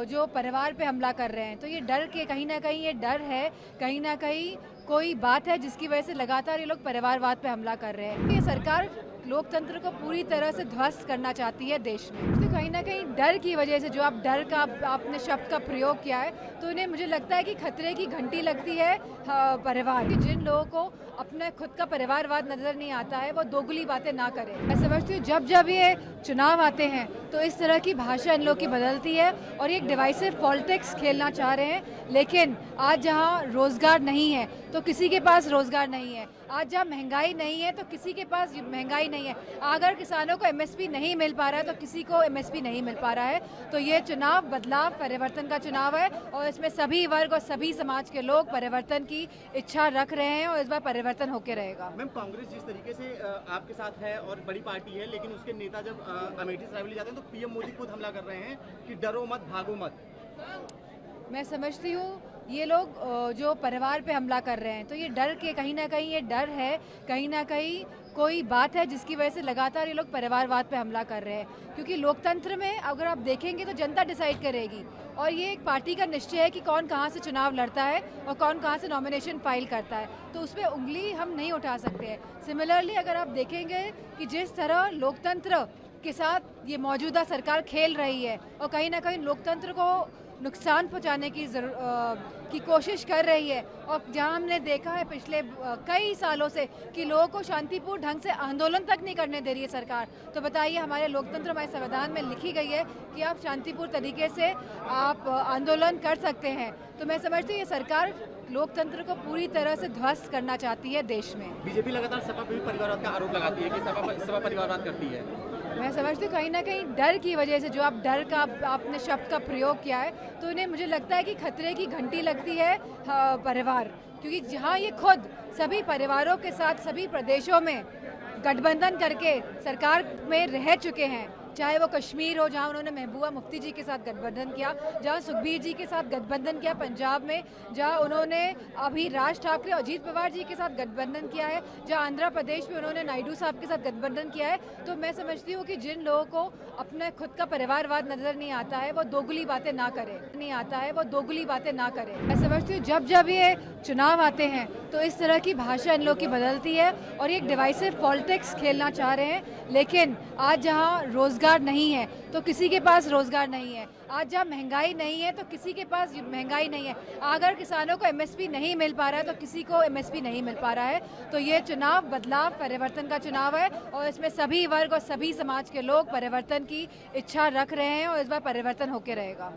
जो परिवार पे हमला कर रहे हैं, तो ये डर के कहीं ना कहीं ये डर है, कहीं ना कहीं कोई बात है जिसकी वजह से लगातार ये लोग परिवारवाद पे हमला कर रहे हैं। ये सरकार लोकतंत्र को पूरी तरह से ध्वस्त करना चाहती है देश में। तो कहीं ना कहीं डर की वजह से जो आप डर का आपने शब्द का प्रयोग किया है, तो इन्हें मुझे लगता है कि खतरे की घंटी लगती है परिवार की। जिन लोगों को अपना खुद का परिवारवाद नजर नहीं आता है, वो दोगली बातें ना करें। मैं समझती हूँ जब जब ये चुनाव आते हैं तो इस तरह की भाषा इन लोग की बदलती है और ये एक डिवाइसिव पॉलिटिक्स खेलना चाह रहे हैं। लेकिन आज जहाँ रोजगार नहीं है तो किसी के पास रोजगार नहीं है, आज जहाँ महंगाई नहीं है तो किसी के पास महंगाई नहीं है, अगर किसानों को एमएसपी नहीं मिल पा रहा है तो किसी को एमएसपी नहीं मिल पा रहा है। तो ये चुनाव बदलाव परिवर्तन का चुनाव है और इसमें सभी वर्ग और सभी समाज के लोग परिवर्तन की इच्छा रख रहे हैं और इस बार परिवर्तन होकर रहेगा। मैम, कांग्रेस जिस तरीके से आपके साथ है और बड़ी पार्टी है, लेकिन उसके नेता जब अमेठी से रायबरेली जाते हैं तो पीएम मोदी खुद हमला कर रहे हैं कि डरो मत, भागो मत। मैं समझती हूँ ये लोग जो परिवार पे हमला कर रहे हैं, तो ये डर के कहीं ना कहीं ये डर है, कहीं ना कहीं कोई बात है जिसकी वजह से लगातार ये लोग परिवारवाद पे हमला कर रहे हैं। क्योंकि लोकतंत्र में अगर आप देखेंगे तो जनता डिसाइड करेगी और ये एक पार्टी का निश्चय है कि कौन कहाँ से चुनाव लड़ता है और कौन कहाँ से नॉमिनेशन फाइल करता है, तो उस पर उंगली हम नहीं उठा सकते हैं। सिमिलरली अगर आप देखेंगे कि जिस तरह लोकतंत्र के साथ ये मौजूदा सरकार खेल रही है और कहीं ना कहीं लोकतंत्र को नुकसान पहुंचाने की कोशिश कर रही है, और जहां हमने देखा है पिछले कई सालों से कि लोगों को शांतिपूर्ण ढंग से आंदोलन तक नहीं करने दे रही है सरकार, तो बताइए हमारे लोकतंत्र, हमारे संविधान में लिखी गई है कि आप शांतिपूर्ण तरीके से आप आंदोलन कर सकते हैं। तो मैं समझती हूँ ये सरकार लोकतंत्र को पूरी तरह से ध्वस्त करना चाहती है देश में। बीजेपी लगातार सपा पे भी परिवारवाद का आरोप लगाती है कि सपा परिवारवाद करती है। मैं समझती हूँ कहीं ना कहीं डर की वजह से जो आप डर का आपने शब्द का प्रयोग किया है, तो इन्हें मुझे लगता है कि खतरे की घंटी लगती है परिवार। क्योंकि जहाँ ये खुद सभी परिवारों के साथ सभी प्रदेशों में गठबंधन करके सरकार में रह चुके हैं, चाहे वो कश्मीर हो जहां उन्होंने महबूबा मुफ्ती जी के साथ गठबंधन किया, जहां सुखबीर जी के साथ गठबंधन किया पंजाब में, जहां उन्होंने अभी राज ठाकरे और अजीत पवार जी के साथ गठबंधन किया है, जहां आंध्र प्रदेश में उन्होंने नायडू साहब के साथ गठबंधन किया है। तो मैं समझती हूँ कि जिन लोगों को अपना खुद का परिवारवाद नजर नहीं आता है, वो दोगली बातें ना करें, नहीं आता है वो दोगली बातें ना करें। मैं समझती हूँ जब जब ये चुनाव आते हैं तो इस तरह की भाषा इन लोग की बदलती है और ये एक डिवाइसिव पॉलिटिक्स खेलना चाह रहे हैं। लेकिन आज जहाँ रोजगार नहीं है तो किसी के पास रोजगार नहीं है, आज जहाँ महंगाई नहीं है तो किसी के पास महंगाई नहीं है, अगर किसानों को एमएसपी नहीं मिल पा रहा है तो किसी को एमएसपी नहीं मिल पा रहा है। तो ये चुनाव बदलाव परिवर्तन का चुनाव है और इसमें सभी वर्ग और सभी समाज के लोग परिवर्तन की इच्छा रख रहे हैं और इस बार परिवर्तन होकर रहेगा।